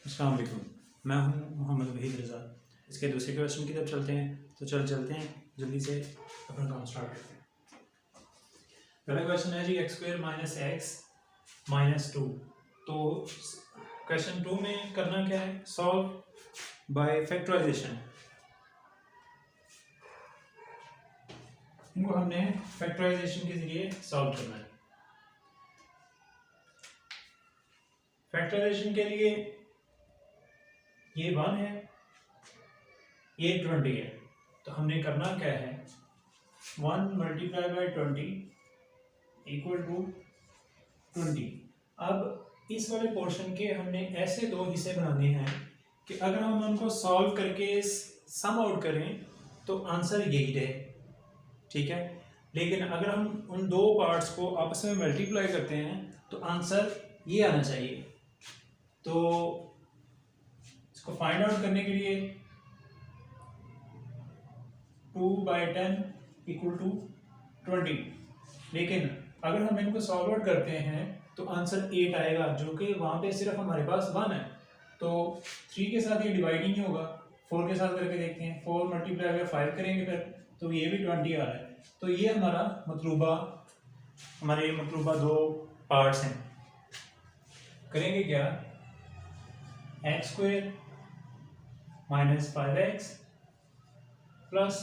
अस्सलाम वालेकुम, मैं हूं मोहम्मद वहीद रज़ा। इसके दूसरे क्वेश्चन की तरफ चलते हैं। तो चलते हैं जल्दी से अपना काम स्टार्ट करते हैं। पहला क्वेश्चन है जी x² - x - 2। तो क्वेश्चन 2 में करना क्या है, सॉल्व बाय फैक्टराइजेशन। इनको हमने फैक्टराइजेशन के जरिए सॉल्व करना है। फैक्टराइजेशन के लिए ये 1 है, ये 20 है, तो हमने करना क्या है, 1 × 20 इक्वल टू 20। अब इस वाले पोर्शन के हमने ऐसे दो हिस्से बनाने हैं कि अगर हम उनको सॉल्व करके सम आउट करें तो आंसर यही रहे, ठीक है। लेकिन अगर हम उन दो पार्ट्स को आपस में मल्टीप्लाई करते हैं तो आंसर ये आना चाहिए। तो इसको फाइंड आउट करने के लिए 2/10 = 20, लेकिन अगर हम इनको सॉल्व आउट करते हैं तो आंसर 8 आएगा, जो कि वहाँ पे सिर्फ हमारे पास 1 है। तो 3 के साथ ये डिवाइड ही नहीं होगा, 4 के साथ करके देखते हैं। 4 × 5 करेंगे फिर तो ये भी 20 आ रहा है। तो ये हमारे मतलूबा दो पार्ट्स हैं। करेंगे क्या, x² - 5x +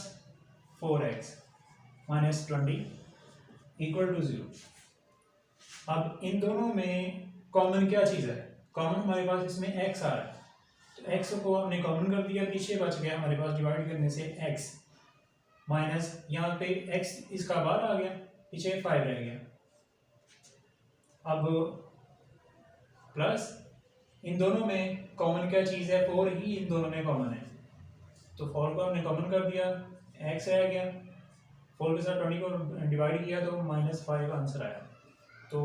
4x - 20 = 0। अब इन दोनों में कॉमन क्या चीज़ है, कॉमन हमारे पास इसमें x आ रहा है, तो x को हमने कॉमन कर दिया, पीछे बच गया हमारे पास डिवाइड करने से x माइनस, यहाँ पे x इसका बाहर आ गया, पीछे 5 रह गया। अब प्लस इन दोनों में कॉमन क्या चीज़ है, 4 ही इन दोनों में कॉमन है, तो 4 को हमने कॉमन कर दिया, x रह गया, 4 के साथ 20 को डिवाइड किया तो -5 आंसर आया। तो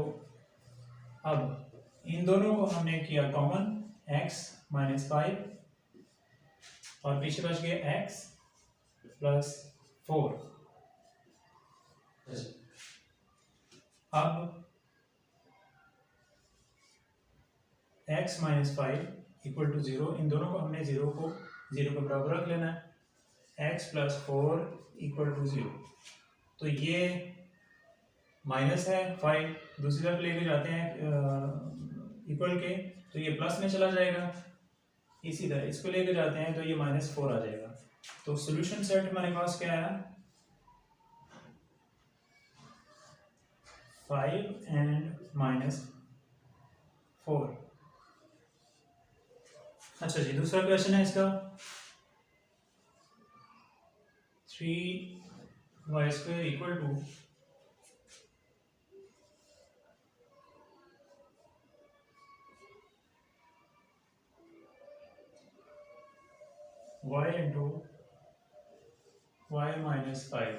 अब इन दोनों को हमने किया कॉमन, x - 5 और पीछे बच गया x + 4। अब x - 5 = 0, इन दोनों को हमने 0 के बराबर रख लेना है। x + 4 = 0, तो ये माइनस है 5, दूसरी तरफ लेके जाते हैं इक्वल के, तो ये प्लस में चला जाएगा। इसी तरह इसको लेके जाते हैं तो ये -4 आ जाएगा। तो सॉल्यूशन सेट हमारे पास क्या है, 5 and -4। अच्छा जी, दूसरा क्वेश्चन है इसका, 3y² = y × y - 5।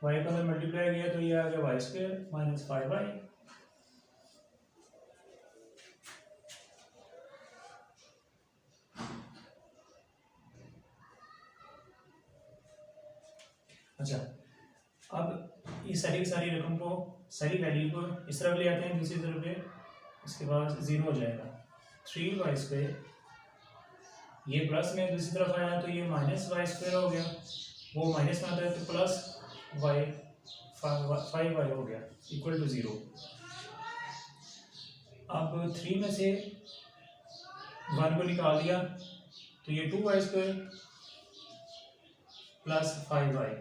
y को अगर मल्टीप्लाई किया तो ये आ गया y² - 5y। अच्छा, अब इस सारी रकम को, सारी वैल्यू को इस तरफ ले आते हैं, दूसरी तरफ पे इसके बाद 0 हो जाएगा। 3y², ये प्लस में दूसरी तरफ आया तो ये -y² हो गया, वो माइनस में आता है तो प्लस y 5y हो गया = 0। अब 3 में से 1 को निकाल दिया तो ये 2y² + 5y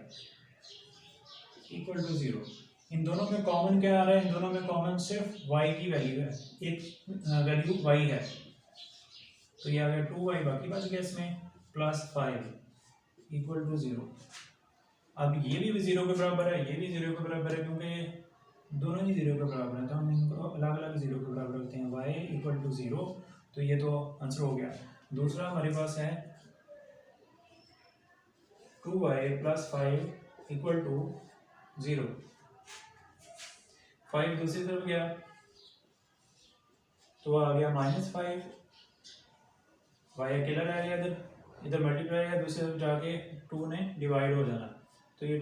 = 0। इन दोनों में कॉमन क्या आ रहा है, इन दोनों में कॉमन सिर्फ y की वैल्यू है, एक वैल्यू y है, तो ये आ गया 2y, बाकी बच गया इसमें +5 = 0। अब ये भी 0 के बराबर है, ये भी 0 के बराबर है, क्योंकि दोनों ही 0 के बराबर है, तो हम इनको अलग अलग 0 के बराबर रखते हैं। y = 0, तो ये तो आंसर हो गया। दूसरा हमारे पास है 2y + 5 = 0। 5 दूसरी तरफ गया तो आ गया -5, y अकेला रह गया, इधर मल्टीप्लाई है, दूसरी तरफ जाके 2 ने डिवाइड हो जाना, तो ये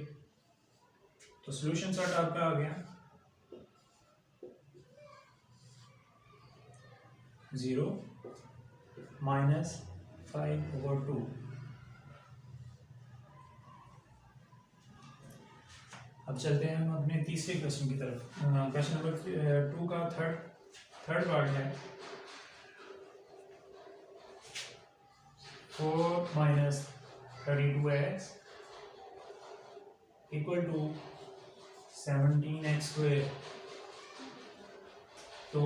तो सोल्यूशन सॉर्ट आपका आ गया 0 -5/2। अब चलते हैं हम अपने तीसरे क्वेश्चन की तरफ। क्वेश्चन नंबर 2 का थर्ड पार्ट है 4 - 32x = 17x²। तो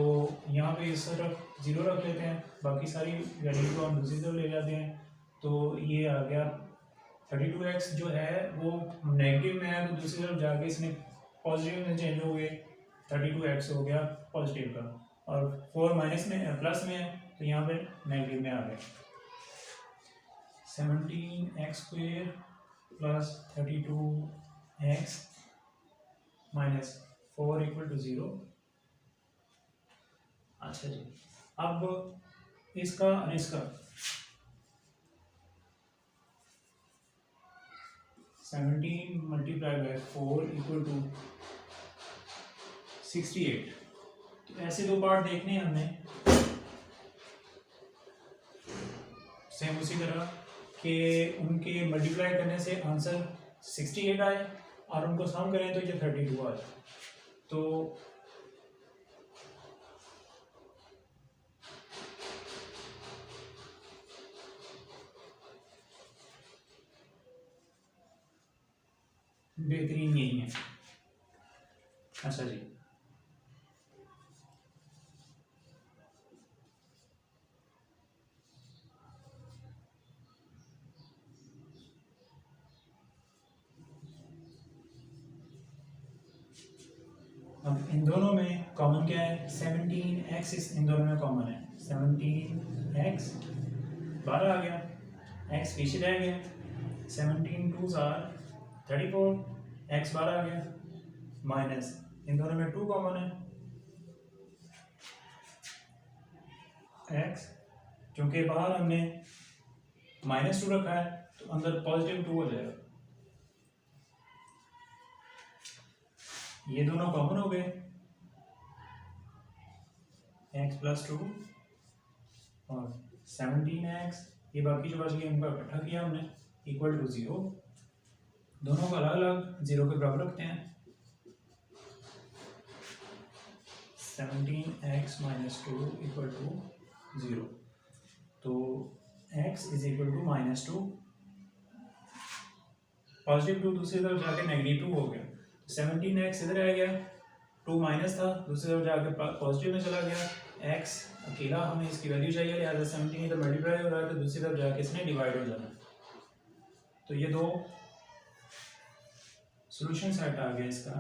यहाँ पे इस तरफ 0 रख लेते हैं, बाकी सारी वैल्यू को हम दूसरी तरफ ले जाते हैं। तो ये आ गया 32x जो है वो नेगेटिव में है, तो दूसरी तरफ जाके इसने पॉजिटिव में चेंज हो गए, 32x हो गया पॉजिटिव का, और 4 माइनस में प्लस में है तो यहाँ पे नेगेटिव में आ गया। 17x² + 32x - 4 = 0। अच्छा जी, अब इसका और इसका 17 × 4 = 68। तो ऐसे दो पार्ट देखने हैं हमने, सेम उसी तरह कि उनके मल्टीप्लाई करने से आंसर 68 आए और उनको सम करें तो ये 32 आए। तो बेहतरीन यही है। अच्छा जी, अब इन दोनों में कॉमन क्या है? 17x इन दोनों में कॉमन है। 17x 12 आ गया, x पीछे रह गया, 17 2s are 34, x 12 आ गया, माइनस इन दोनों में 2 कॉमन है, x क्योंकि बाहर हमने -2 रखा है तो अंदर पॉजिटिव 2 हो जाएगा। ये दोनों कॉमन हो गए, x + 2 और 17x, ये बाकी जो बच गए उनका इकट्ठा किया हमने, = 0। दोनों को अलग अलग 0 के बराबर रखते हैं। 17x - 2 = 0। तो x = -2, पॉजिटिव 2 दूसरी तरफ जाके -2 हो गया। 17x इधर आ गया, 2 माइनस था, दूसरी तरफ जाके पॉजिटिव में चला गया। x अकेला हमें इसकी वैल्यू चाहिए, लिहाजा 17 इधर मल्टीप्लाई हो रहा है तो दूसरी तरफ जाके इसने डिवाइड हो जाना। तो ये दो सॉल्यूशन सेट आ गया इसका,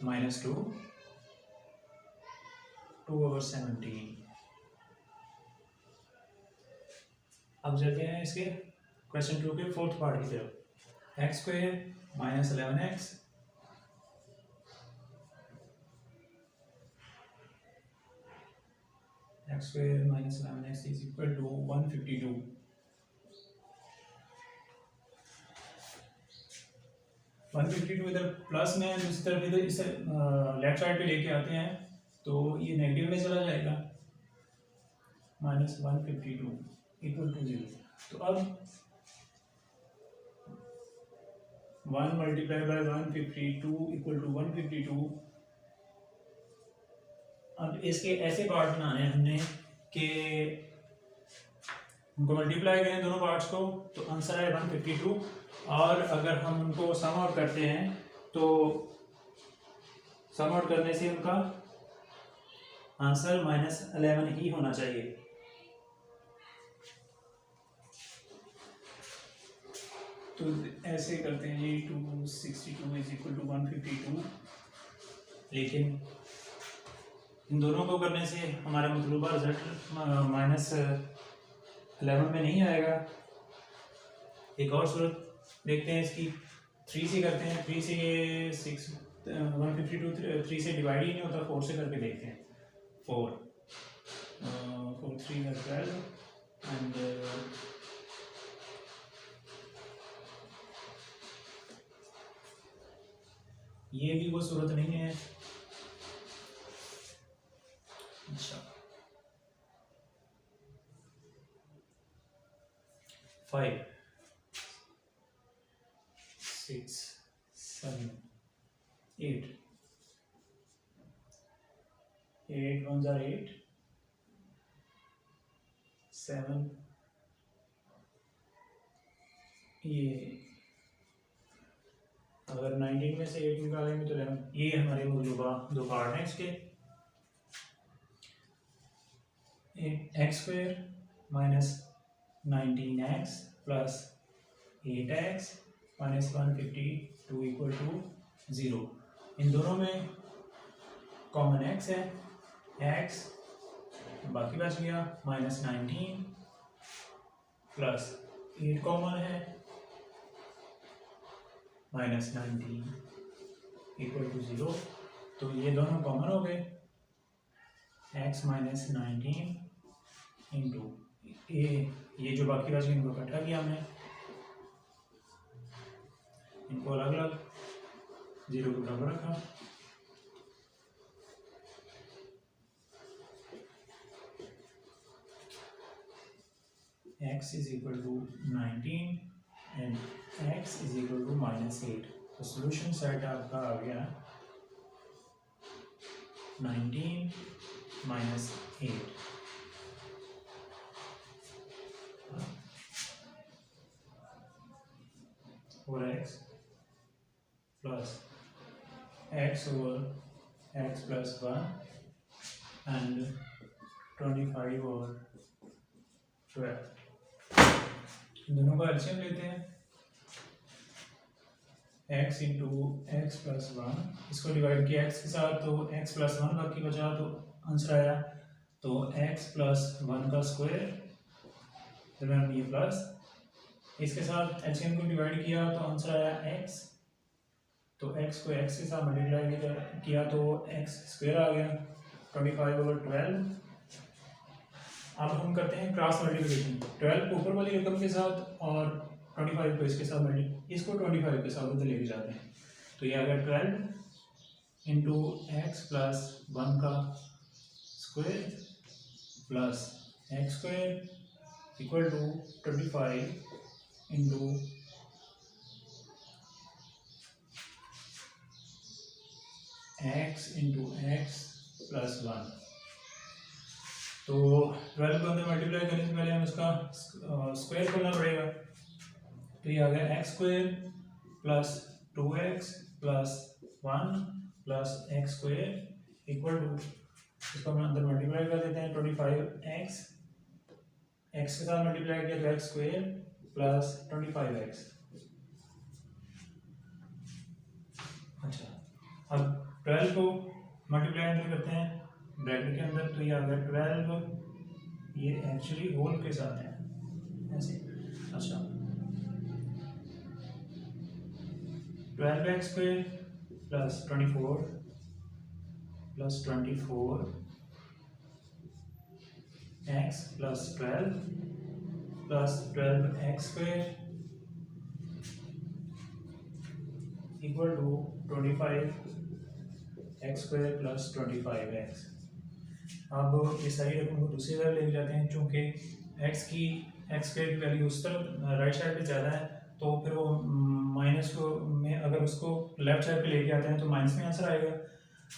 -2 2/17। अब चलते हैं इसके क्वेश्चन 2 के फोर्थ पार्ट की तरफ। x² - 11x x² - 11x = 152। इधर प्लस में है, दूसरी तरफ इधर इसे लेफ्ट साइड पे लेके आते हैं तो ये नेगेटिव में चला जाएगा, -152 = 0। तो अब 1 × 152 = 152। अब इसके ऐसे पार्ट बनाने हैं हमने कि उनको मल्टीप्लाई करें दोनों पार्ट्स को तो आंसर है 152, और अगर हम उनको सम आउट करते हैं तो सम आउट करने से उनका आंसर -11 ही होना चाहिए। तो ऐसे करते हैं जी, 262 = 152, लेकिन इन दोनों को करने से हमारा मतलूबा रिजल्ट -11 में नहीं आएगा। एक और सूरत देखते हैं इसकी, 3 से करते हैं। 3 से 6 152 3 से डिवाइड ही नहीं होता, 4 से करके देखते हैं। 4 4 3 12 एंड ये भी कोई सूरत नहीं है। अच्छा 5 6 7 8 8 1 are 8 7 ये अगर 19 में से 8 निकालेंगे तो 11। ये हमारे दो पार्ट हैं इसके। X square minus 19x plus 8x minus 152 equal to 0। इन दोनों में कॉमन x है, x बाकी बच गया माइनस 19 प्लस 8 कॉमन है माइनस 19 इक्वल टू 0। तो ये दोनों कॉमन हो गए, x माइनस 19 इंटू ये जो बाकी बच गए इनको इकट्ठा किया हमने, इनको अलग अलग 0 के बराबर रखा। x is equal to 19 and x is equal to minus 8। तो सोल्यूशन सेट आपका आ गया 19 minus 8। 4x plus x over x plus 1 and 25 over 12। दोनों का एलसीएम लेते हैं, x इंटू एक्स प्लस 1, इसको डिवाइड किया x के साथ तो x प्लस 1 बाकी बचा तो आंसर आया। तो x प्लस 1 का स्क्वायर फिर ये प्लस, इसके साथ एलसीएम को डिवाइड किया तो आंसर आया x। तो x को x के साथ मल्टीप्लाई किया तो x स्क्वायर आ गया 25 ओवर 12। अब हम करते हैं क्रॉस मल्टीप्लिकेशन, 12 को ऊपर वाली रकम के साथ और 25 को इसके साथ इसको 25 के साथ उधर लेके जाते हैं। तो ये आ गया 12 इंटू एक्स प्लस 1 का square plus x square equal to 25 into x plus 1। तो 12 को अंदर मल्टीप्लाई करने से पहले हम उसका स्क्वायर खोलना पड़ेगा। तो ये आ गया x square plus 2x plus 1 plus x square equal to, इसको हम अंदर मल्टीप्लाई कर देते हैं 25x, x के साथ मल्टीप्लाई किया तो एक्स स्क्वायर प्लस 25x। अच्छा अब 12 को मल्टीप्लाई अंदर करते हैं ब्रैकेट के अंदर, तो ये आ गया 12, ये एक्चुअली होल के साथ है ऐसे। अच्छा 12x square plus 24 x plus 12 plus 12x square equal to 25x square plus 25x। अब ये सारी रकम को दूसरी तरफ लेके जाते हैं, चूँकि x स्क्वायर की वैल्यू उस तरफ राइट साइड पे ज़्यादा है, तो फिर वो माइनस को में अगर उसको लेफ्ट साइड पे लेके आते हैं तो माइनस में आंसर आएगा।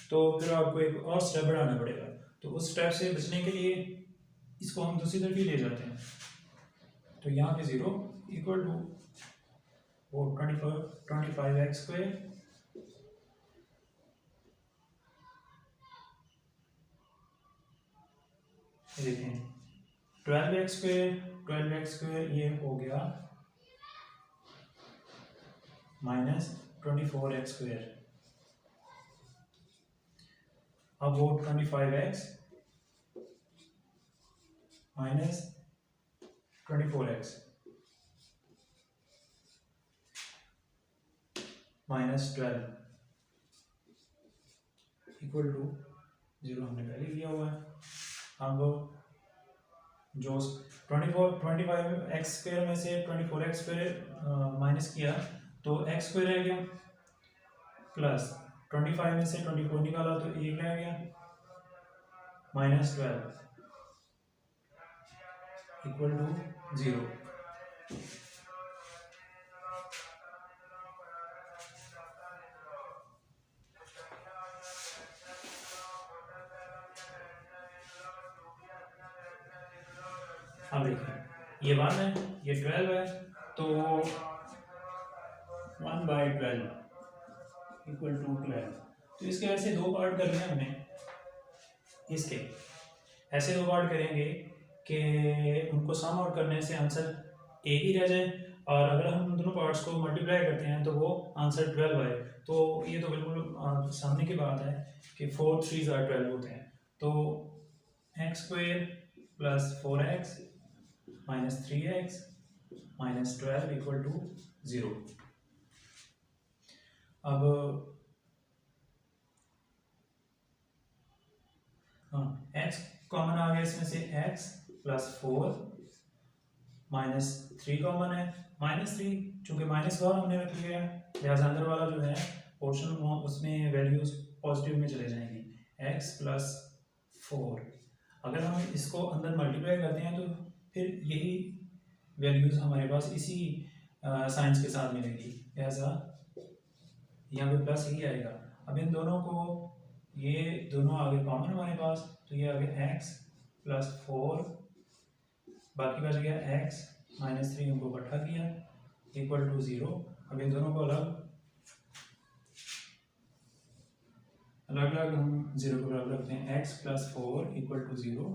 तो फिर आपको एक और स्टेप बढ़ाना पड़ेगा। तो उस स्टेप से बचने के लिए इसको हम दूसरी तरफ ही ले जाते हैं। तो यहाँ पे 0 इक्वल टू वो 25x स्क्वायर देखें 12x स्क्वायर ये हो गया माइनस 24x स्क्वायर। अब वो 25x minus 24x minus 12 equal to 0 हमने पहले लिया हुआ है। अब जो 25x स्क्वायर में से 24x स्क्वायर माइनस किया तो x स्क्वायर रह गया प्लस 25 में से 24 निकाला तो 1 रह गया, -12 इक्वल टू 0। अब देखिए ये 1 है, ये 12 है, तो 1/12 इक्वल टू 12। तो इसके ऐसे दो पार्ट करने हैं हमने, इसके ऐसे दो पार्ट करेंगे कि उनको सम आउट करने से आंसर एक ही रह जाए, और अगर हम दोनों पार्ट्स को मल्टीप्लाई करते हैं तो वो आंसर 12 आए। तो ये तो बिल्कुल सामने की बात है कि 4 3 12 होते हैं। तो x² + 4x - 3x - 12 equal to 0। अब हाँ, x कॉमन आ गया इसमें से, x + 4 - 3 कॉमन है, -3 चूंकि माइनस बार हमने रख लिया है, लिहाजा अंदर वाला जो है पोर्शन उसमें वैल्यूज पॉजिटिव में चले जाएंगी। x + 4 अगर हम इसको अंदर मल्टीप्लाई करते हैं तो फिर यही वैल्यूज हमारे पास इसी साइंस के साथ मिलेगी, लिहाजा यहाँ पे प्लस ही आएगा। अब इन दोनों को, ये दोनों आगे कॉमन हमारे पास, तो ये आगे x + 4 बाकी बच गया x - 3 उनको इकट्ठा किया इक्वल टू 0। अब इन दोनों को अलग अलग हम 0 को अलग रखते हैं, x + 4 इक्वल टू 0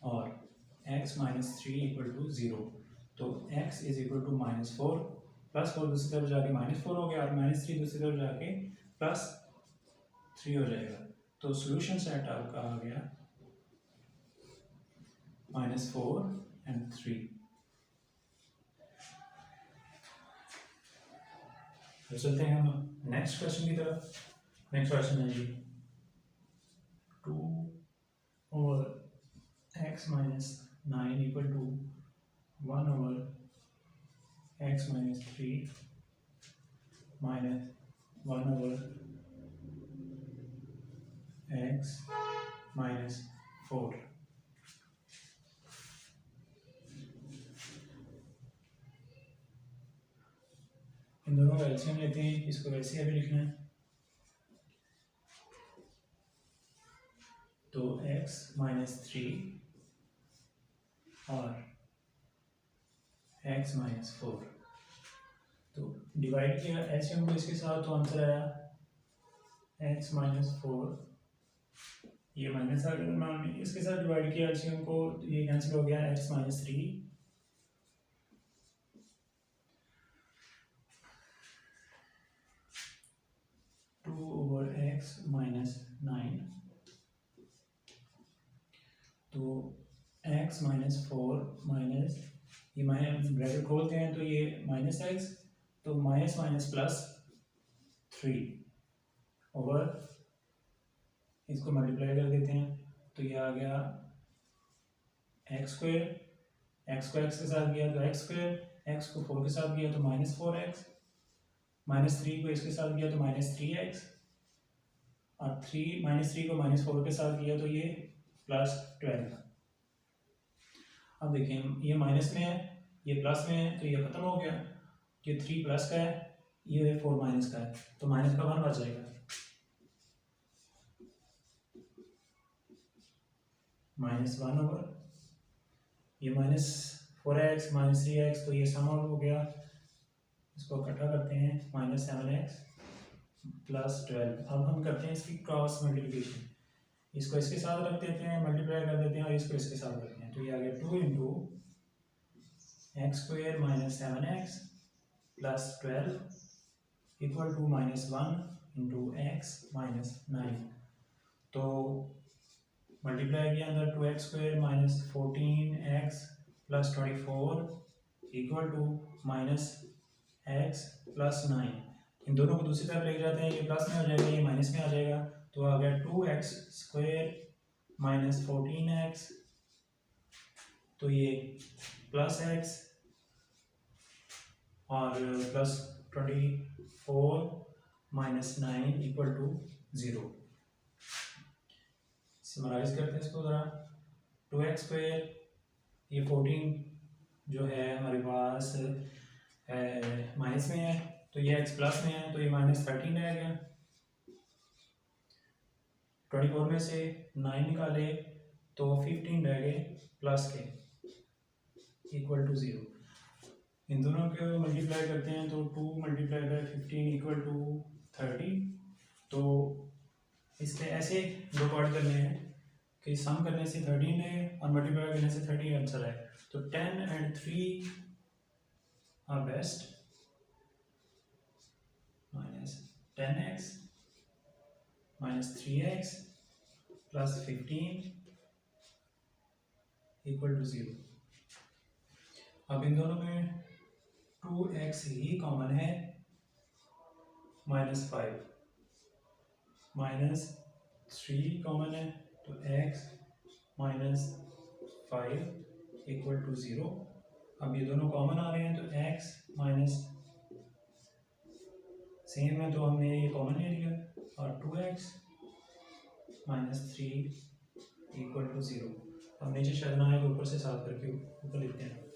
और x - 3 इक्वल टू 0। तो x इज इक्वल टू -4, +4 दूसरी तरफ जाके -4 हो गया, और -3 दूसरी तरफ जाके +3 हो जाएगा। तो सोल्यूशन सेट आपका आ गया -4 और 3। तो चलते हैं हम नेक्स्ट क्वेश्चन की तरफ। नेक्स्ट क्वेश्चन है जी 2 और x - 9 equal to 1 over x - 3 - 1 over x - 4। इन दोनों का एलसीएम लेते हैं, इसको वैसे अभी लिखना है। तो x - 3 और x - 4, तो डिवाइड किया एलसीएम को इसके साथ, तो आंसर आया x - 4, ये माइनस आ गया, इसके साथ डिवाइड किया एलसीएम को, तो ये कैंसिल हो गया, x - 3 2 over x - 9, तो x - 4 माइनस, ये माइनस ब्रैकेट खोलते हैं तो ये -x, तो माइनस प्लस 3 ओवर, इसको मल्टीप्लाई कर देते हैं तो ये आ गया x², x को x के साथ गया तो x², x को 4 के साथ गया तो -4x, -3 को इसके साथ गया तो -3x, और -3 को -4 के साथ गया तो ये +12। अब देखें ये माइनस में है, ये प्लस में है, तो ये खत्म हो गया, ये 3 प्लस का है, ये 4 माइनस का है, तो माइनस का 1 बच जाएगा, -1 ओवर ये -4x -3x, तो ये सम आउट हो गया, इसको इकट्ठा करते हैं, -7x + 12। अब हम करते हैं इसकी क्रॉस मल्टीप्लिकेशन, इसको इसके साथ रख देते हैं, मल्टीप्लाई कर देते हैं, और इसको इसके साथ रखते हैं, तो ये आ गया 2 × x² - 7x + 12 equal to -1 × x - 9। तो मल्टीप्लाई किया अंदर 2x² - 14x + 24 equal to -x + 9। इन दोनों को दूसरी तरफ लेके जाते हैं, ये प्लस में हो जाएगा, ये माइनस में आ जाएगा, तो आ गया 2x² - 14x, तो ये +x और +24 -9 इक्वल टू 0। समराइज करते हैं इसको ज़रा। 2x², ये 14 जो है हमारे पास माइनस में है, तो ये x प्लस में है, तो ये -13 रह गया। 24 में से 9 निकाले तो 15 रह गए प्लस के, इक्वल टू 0। इन दोनों को मल्टीप्लाई करते हैं तो 2 × 15 इक्वल टू 30। तो इसके ऐसे दो पार्ट करने हैं कि सम करने से 13 है और मल्टीप्लाई करने से 30 आंसर है। तो 10 and 3 are best, -10x -3x plus 15 equal to 0। अब इन दोनों में 2x ही कॉमन है, -5 -3 कॉमन है, तो x -5 इक्वल टू 0। अब ये दोनों कॉमन आ रहे हैं तो x माइनस सेम है तो हमने ये कॉमन ले लिया, और 2x -3 इक्वल टू 0। अब नीचे शर्ना है तो ऊपर से साफ करके ऊपर लिखते हैं।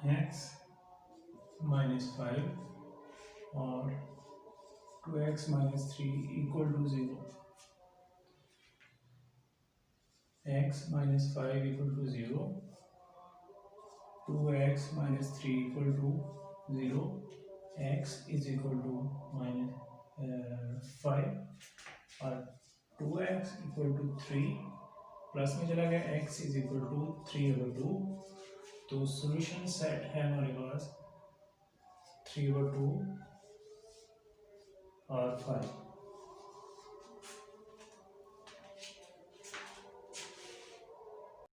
x -5 और 2x -3 equal to 0। x -5 equal to 0, 2x -3 equal to 0, x is equal to -5 और 2x इक्वल टू 3, प्लस में चला गया x इज इक्वल टू 3/2। तो सॉल्यूशन सेट है हमारे पास 3/2 और 5।